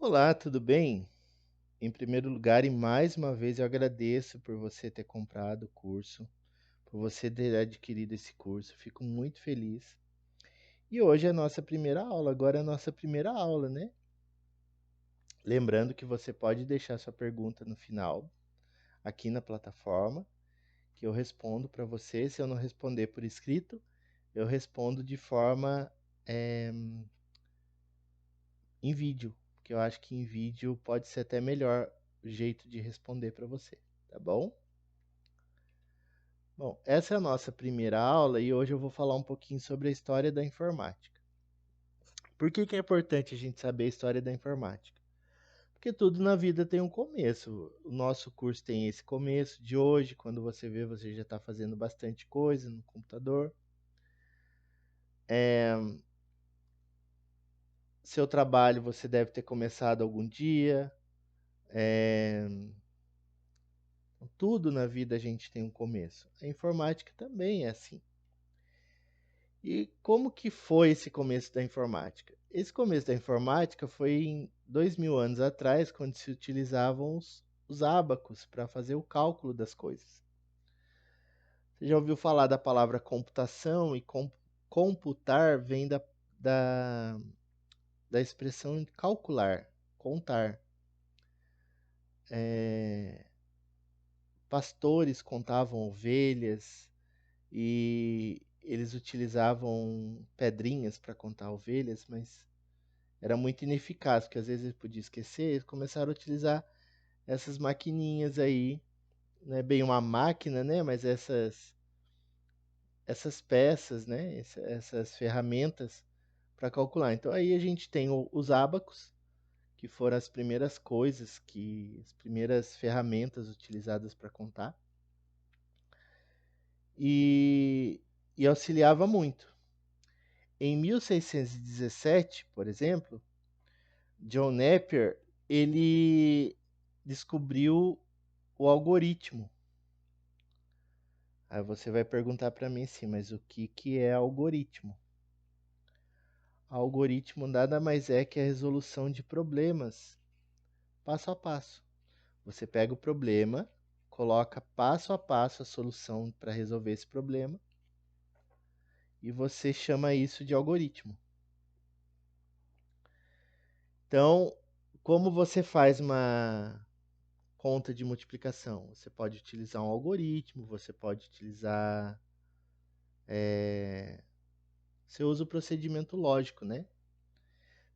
Olá, tudo bem? Em primeiro lugar, e mais uma vez, eu agradeço por você ter comprado o curso, por você ter adquirido esse curso. Fico muito feliz. E hoje é a nossa primeira aula, agora é a nossa primeira aula, né? Lembrando que você pode deixar sua pergunta no final, aqui na plataforma, que eu respondo para você. Se eu não responder por escrito, eu respondo de forma eh, em vídeo, porque eu acho que em vídeo pode ser até melhor o jeito de responder para você, tá bom? Bom, essa é a nossa primeira aula e hoje eu vou falar um pouquinho sobre a história da informática. Por que é importante a gente saber a história da informática? Porque tudo na vida tem um começo. O nosso curso tem esse começo de hoje. Quando você vê, você já está fazendo bastante coisa no computador. Seu trabalho você deve ter começado algum dia. É, Tudo na vida a gente tem um começo. A informática também é assim. E como que foi esse começo da informática? Esse começo da informática foi em 2000 anos atrás, quando se utilizavam os ábacos para fazer o cálculo das coisas. Você já ouviu falar da palavra computação? E computar vem da, da expressão calcular, contar. É, Pastores contavam ovelhas e eles utilizavam pedrinhas para contar ovelhas, mas era muito ineficaz, porque às vezes ele podia esquecer, eles começaram a utilizar essas maquininhas aí, não é bem uma máquina, né, mas essas peças, né, essas ferramentas para calcular. Então aí a gente tem os ábacos, que foram as primeiras coisas, as primeiras ferramentas utilizadas para contar, e, e auxiliava muito. Em 1617, por exemplo, John Napier, ele descobriu o algoritmo. Aí você vai perguntar para mim sim, mas o que é algoritmo? Algoritmo nada mais é que a resolução de problemas passo a passo. Você pega o problema, coloca passo a passo a solução para resolver esse problema e você chama isso de algoritmo. Então, como você faz uma conta de multiplicação? Você pode utilizar um algoritmo, você pode utilizar. Você usa o procedimento lógico, né?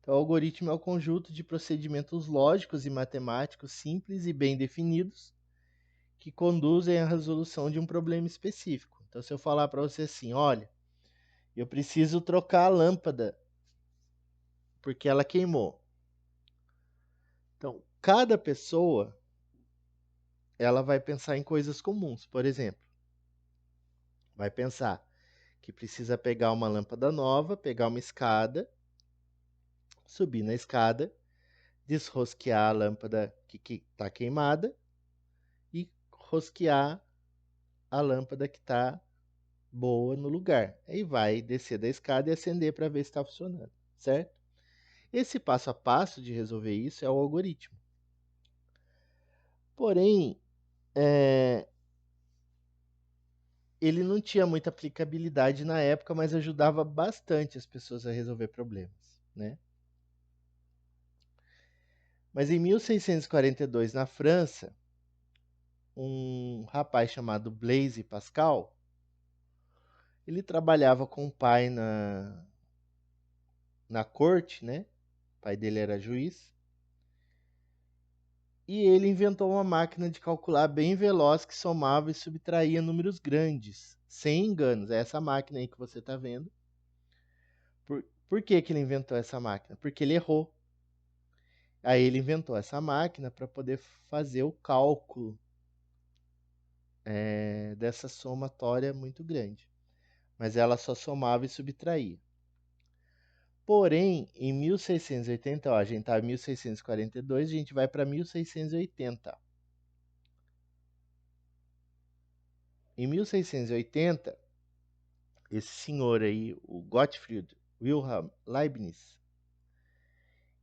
Então, o algoritmo é o conjunto de procedimentos lógicos e matemáticos simples e bem definidos que conduzem à resolução de um problema específico. Então, se eu falar para você assim, olha, eu preciso trocar a lâmpada porque ela queimou. Então, cada pessoa ela vai pensar em coisas comuns. Por exemplo, vai pensar que precisa pegar uma lâmpada nova, pegar uma escada, subir na escada, desrosquear a lâmpada que está queimada e rosquear a lâmpada que está boa no lugar. Aí vai descer da escada e acender para ver se está funcionando, certo? Esse passo a passo de resolver isso é o algoritmo. Porém, é, ele não tinha muita aplicabilidade na época, mas ajudava bastante as pessoas a resolver problemas, né? Mas em 1642, na França, um rapaz chamado Blaise Pascal, ele trabalhava com o pai na corte, né? O pai dele era juiz. E ele inventou uma máquina de calcular bem veloz que somava e subtraía números grandes, sem enganos. É essa máquina aí que você está vendo. Por que ele inventou essa máquina? Porque ele errou. Aí ele inventou essa máquina para poder fazer o cálculo dessa somatória muito grande. Mas ela só somava e subtraía. Porém, em 1680, ó, a gente está em 1642, a gente vai para 1680. Em 1680, esse senhor aí, o Gottfried Wilhelm Leibniz,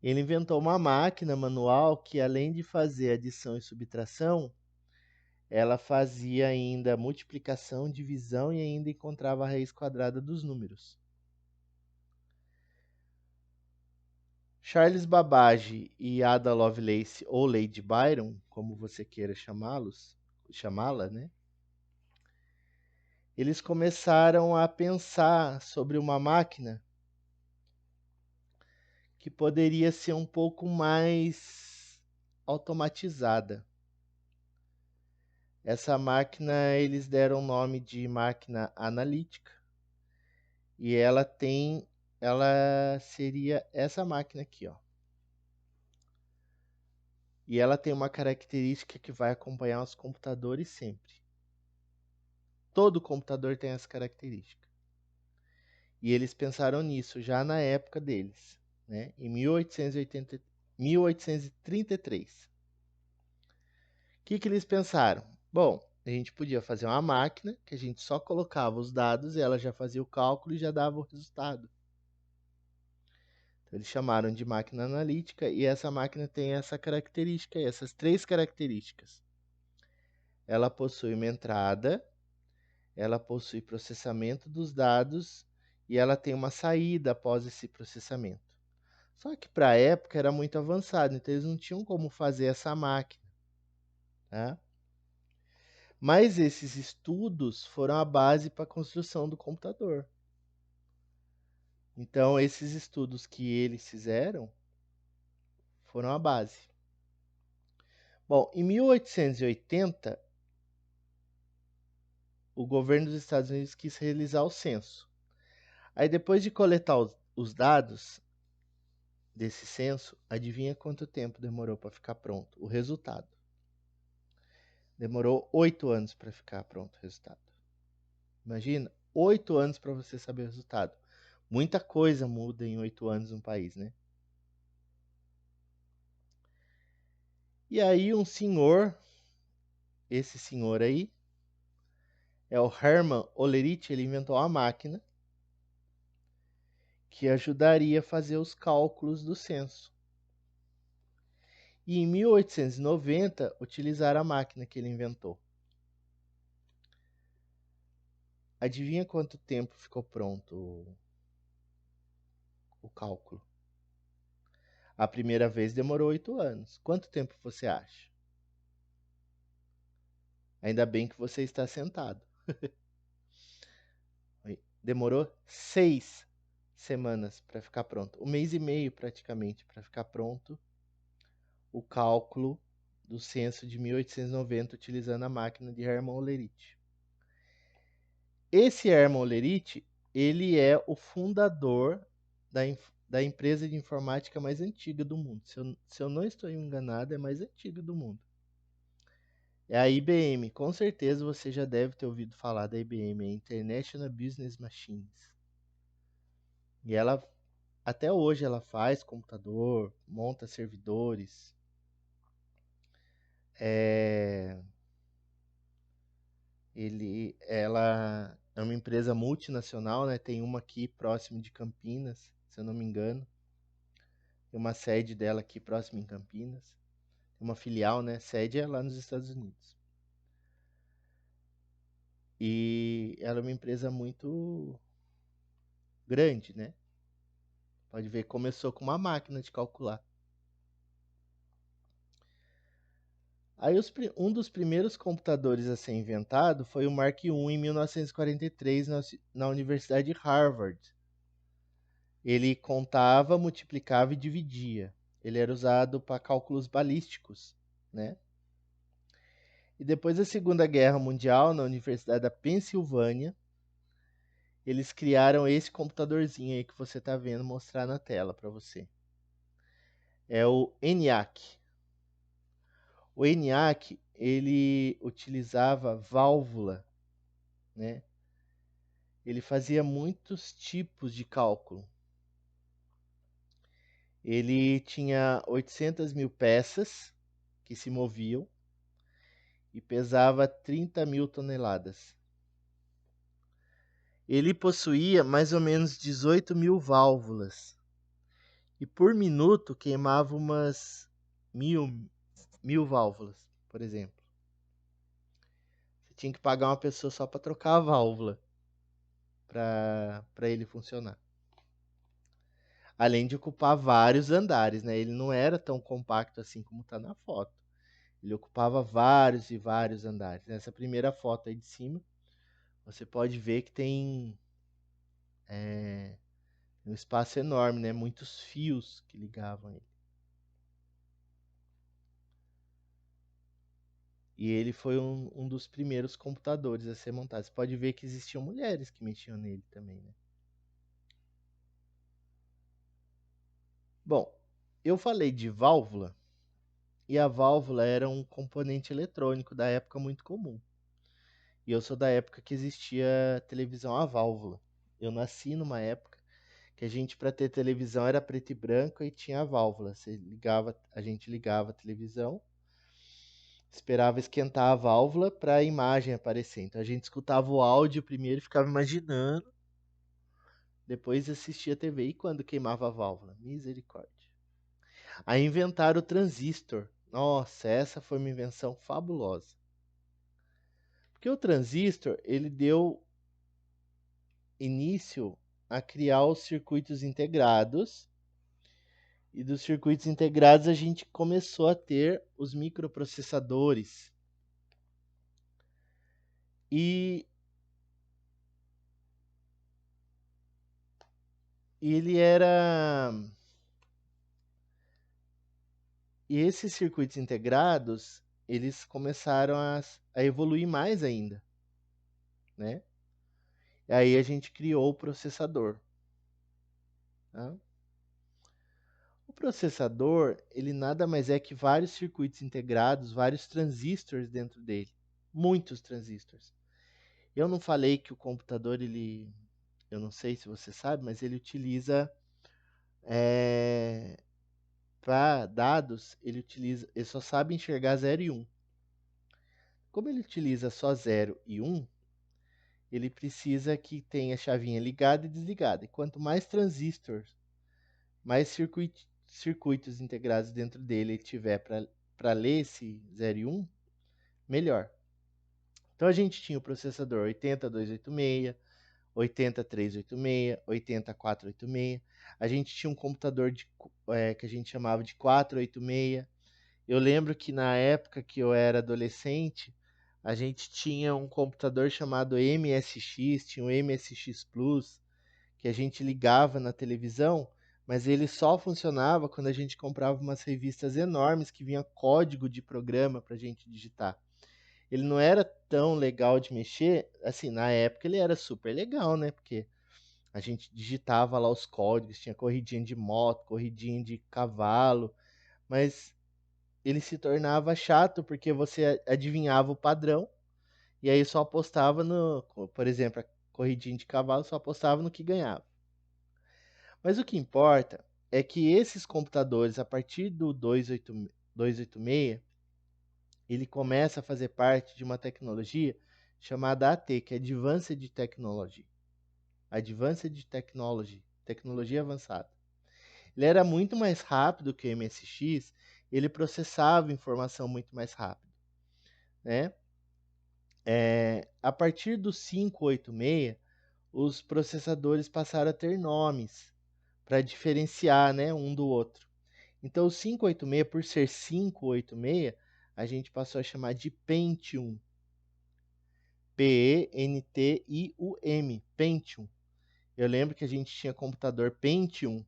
Ele inventou uma máquina manual que, além de fazer adição e subtração, ela fazia ainda multiplicação, divisão e ainda encontrava a raiz quadrada dos números. Charles Babbage e Ada Lovelace, ou Lady Byron, como você queira chamá-la, né? Eles começaram a pensar sobre uma máquina que poderia ser um pouco mais automatizada. Essa máquina eles deram o nome de máquina analítica e ela seria essa máquina aqui, ó. E ela tem uma característica que vai acompanhar os computadores sempre. Todo computador tem essa característica. E eles pensaram nisso já na época deles, né? Em 1833. O que eles pensaram? Bom, a gente podia fazer uma máquina que a gente só colocava os dados e ela já fazia o cálculo e já dava o resultado. Então, eles chamaram de máquina analítica e essa máquina tem essa característica, essas três características. Ela possui uma entrada, ela possui processamento dos dados e ela tem uma saída após esse processamento. Só que para a época era muito avançado, então eles não tinham como fazer essa máquina. Tá? Mas esses estudos foram a base para a construção do computador. Então, esses estudos que eles fizeram foram a base. Bom, em 1880, o governo dos Estados Unidos quis realizar o censo. Aí, depois de coletar os dados desse censo, adivinha quanto tempo demorou para ficar pronto o resultado? Demorou 8 anos para ficar pronto o resultado. Imagina, 8 anos para você saber o resultado. Muita coisa muda em 8 anos no país, né? E aí um senhor, esse senhor aí, é o Hermann Hollerith, ele inventou uma máquina que ajudaria a fazer os cálculos do censo. E em 1890, utilizaram a máquina que ele inventou. Adivinha quanto tempo ficou pronto o cálculo? A primeira vez demorou 8 anos. Quanto tempo você acha? Ainda bem que você está sentado. Demorou 6 semanas para ficar pronto. 1 mês e meio praticamente para ficar pronto o cálculo do censo de 1890 utilizando a máquina de Hermann Hollerith. Esse Hermann Hollerith, ele é o fundador da empresa de informática mais antiga do mundo. Se eu não estou enganado, é a mais antiga do mundo. É a IBM. Com certeza você já deve ter ouvido falar da IBM, a International Business Machines. E ela, até hoje, ela faz computador, monta servidores. Ela é uma empresa multinacional, né? Tem uma aqui próximo de Campinas, se eu não me engano. Tem uma sede dela aqui próximo em Campinas. Tem uma filial, né? Sede é lá nos Estados Unidos. E ela é uma empresa muito grande, né? Pode ver, começou com uma máquina de calcular. Aí um dos primeiros computadores a ser inventado foi o Mark I em 1943 na Universidade de Harvard. Ele contava, multiplicava e dividia. Ele era usado para cálculos balísticos, né? E depois da Segunda Guerra Mundial, na Universidade da Pensilvânia, eles criaram esse computadorzinho aí que você está vendo mostrar na tela para você. É o ENIAC. O ENIAC, ele utilizava válvula, né? Ele fazia muitos tipos de cálculo. Ele tinha 800 mil peças que se moviam e pesava 30 mil toneladas. Ele possuía mais ou menos 18 mil válvulas e por minuto queimava umas mil válvulas, por exemplo. Você tinha que pagar uma pessoa só para trocar a válvula para ele funcionar. Além de ocupar vários andares, né? Ele não era tão compacto assim como está na foto. Ele ocupava vários e vários andares. Nessa primeira foto aí de cima, você pode ver que tem um espaço enorme, né? Muitos fios que ligavam ele. E ele foi um dos primeiros computadores a ser montado. Você pode ver que existiam mulheres que mexiam nele também, né? Bom, eu falei de válvula, e a válvula era um componente eletrônico da época muito comum. E eu sou da época que existia televisão a válvula. Eu nasci numa época que a gente, para ter televisão, era preto e branco e tinha a válvula. A gente ligava a televisão, esperava esquentar a válvula para a imagem aparecer. Então a gente escutava o áudio primeiro e ficava imaginando, depois assistia a TV e quando queimava a válvula. Misericórdia. Aí inventaram o transistor. Nossa, essa foi uma invenção fabulosa. Porque o transistor, ele deu início a criar os circuitos integrados. E dos circuitos integrados a gente começou a ter os microprocessadores. E ele era. E esses circuitos integrados, eles começaram a evoluir mais ainda, né? E aí a gente criou o processador. Tá? O processador, ele nada mais é que vários circuitos integrados, vários transistores dentro dele. Muitos transistores. Eu não falei que o computador, eu não sei se você sabe, mas ele utiliza para dados, ele só sabe enxergar 0 e 1. Como ele utiliza só 0 e 1, ele precisa que tenha a chavinha ligada e desligada. E quanto mais transistores, mais circuitos integrados dentro dele ele tiver para ler esse 0 e 1, melhor. Então a gente tinha o processador 80286, 80386, 80486. A gente tinha um computador que a gente chamava de 486. Eu lembro que na época que eu era adolescente, a gente tinha um computador chamado MSX, tinha o MSX Plus, que a gente ligava na televisão, mas ele só funcionava quando a gente comprava umas revistas enormes que vinha código de programa para a gente digitar. Ele não era tão legal de mexer, assim, na época ele era super legal, né? Porque a gente digitava lá os códigos, tinha corridinha de moto, corridinha de cavalo, mas ele se tornava chato porque você adivinhava o padrão e aí só apostava no, por exemplo, a corridinha de cavalo só apostava no que ganhava. Mas o que importa é que esses computadores, a partir do 286, ele começa a fazer parte de uma tecnologia chamada AT, que é Advanced Technology. Advanced Technology, tecnologia avançada. Ele era muito mais rápido que o MSX, ele processava informação muito mais rápido, né? A partir do 586, os processadores passaram a ter nomes para diferenciar, né, um do outro. Então, o 586, por ser 586, a gente passou a chamar de Pentium. P-E-N-T-I-U-M, Pentium. Eu lembro que a gente tinha computador Pentium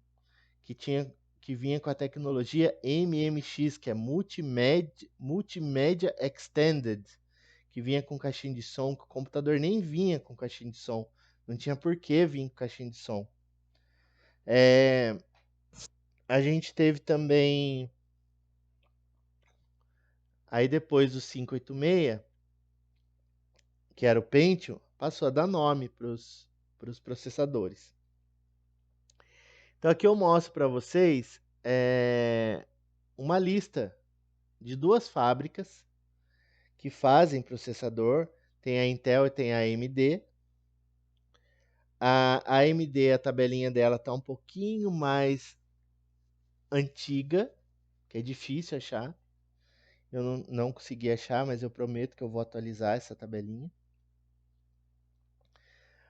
que vinha com a tecnologia MMX, que é Multimedia Extended, que vinha com caixinha de som, que o computador nem vinha com caixinha de som. Não tinha por que vir com caixinha de som. A gente teve também, aí depois do 586, que era o Pentium, passou a dar nome para os processadores. Então aqui eu mostro para vocês uma lista de duas fábricas que fazem processador. Tem a Intel e tem a AMD. A AMD, a tabelinha dela está um pouquinho mais antiga, que é difícil achar. Eu não consegui achar, mas eu prometo que eu vou atualizar essa tabelinha.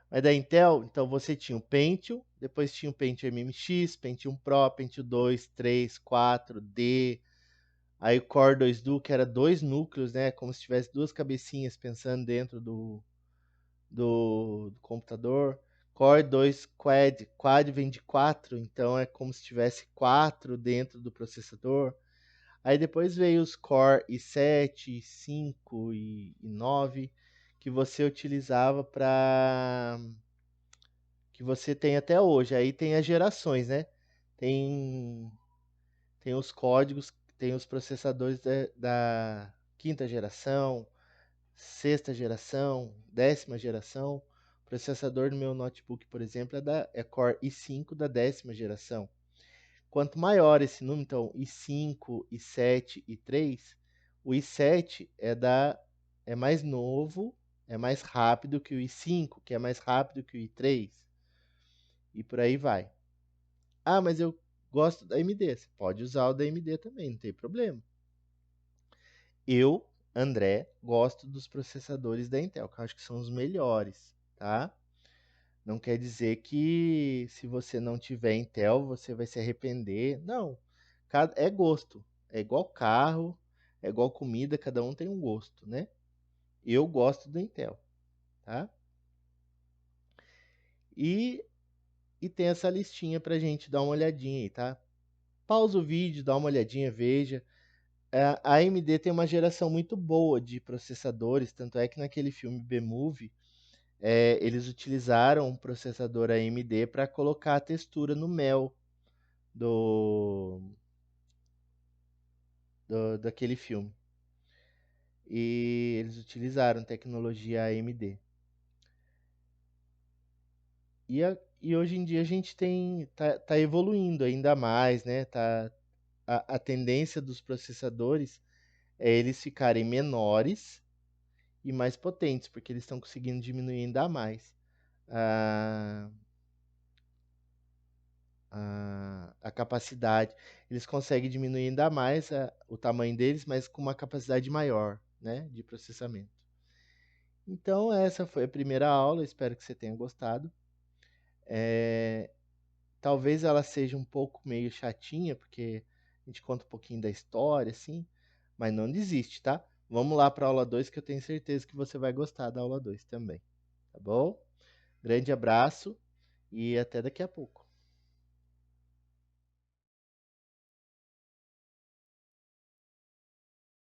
Mas da Intel, então você tinha o Pentium, depois tinha o Pentium MMX, Pentium Pro, Pentium 2, 3, 4, D, aí o Core 2 Duo, que era dois núcleos, né? Como se tivesse duas cabecinhas pensando dentro do computador. Core 2 Quad, Quad vem de 4, então é como se tivesse 4 dentro do processador. Aí depois veio os Core i7, i5 e 9, que você utilizava para que você tem até hoje. Aí tem as gerações, né? Tem, tem os códigos, tem os processadores da quinta geração, sexta geração, décima geração. O processador do meu notebook, por exemplo, é Core i5 da décima geração. Quanto maior esse número, então i5, i7, i3, o i7 é mais novo, é mais rápido que o i5, que é mais rápido que o i3, e por aí vai. Ah, mas eu gosto da AMD. Você pode usar o da AMD também, não tem problema. Eu, André, gosto dos processadores da Intel, que eu acho que são os melhores, tá? Não quer dizer que se você não tiver Intel, você vai se arrepender. Não. É gosto. É igual carro, é igual comida, cada um tem um gosto, né? Eu gosto do Intel, tá? E, e tem essa listinha pra gente dar uma olhadinha aí, tá? Pausa o vídeo, dá uma olhadinha, veja. A AMD tem uma geração muito boa de processadores, tanto é que naquele filme B-Movie, eles utilizaram um processador AMD para colocar a textura no mel do, daquele filme. E eles utilizaram tecnologia AMD. E hoje em dia a gente tá evoluindo ainda mais, né? A tendência dos processadores é eles ficarem menores e mais potentes, porque eles estão conseguindo diminuir ainda mais a, a capacidade. Eles conseguem diminuir ainda mais o tamanho deles, mas com uma capacidade maior, né, de processamento. Então, essa foi a primeira aula, espero que você tenha gostado. Talvez ela seja um pouco meio chatinha, porque a gente conta um pouquinho da história, assim, mas não desiste, tá? Vamos lá para a aula 2, que eu tenho certeza que você vai gostar da aula 2 também, tá bom? Grande abraço e até daqui a pouco.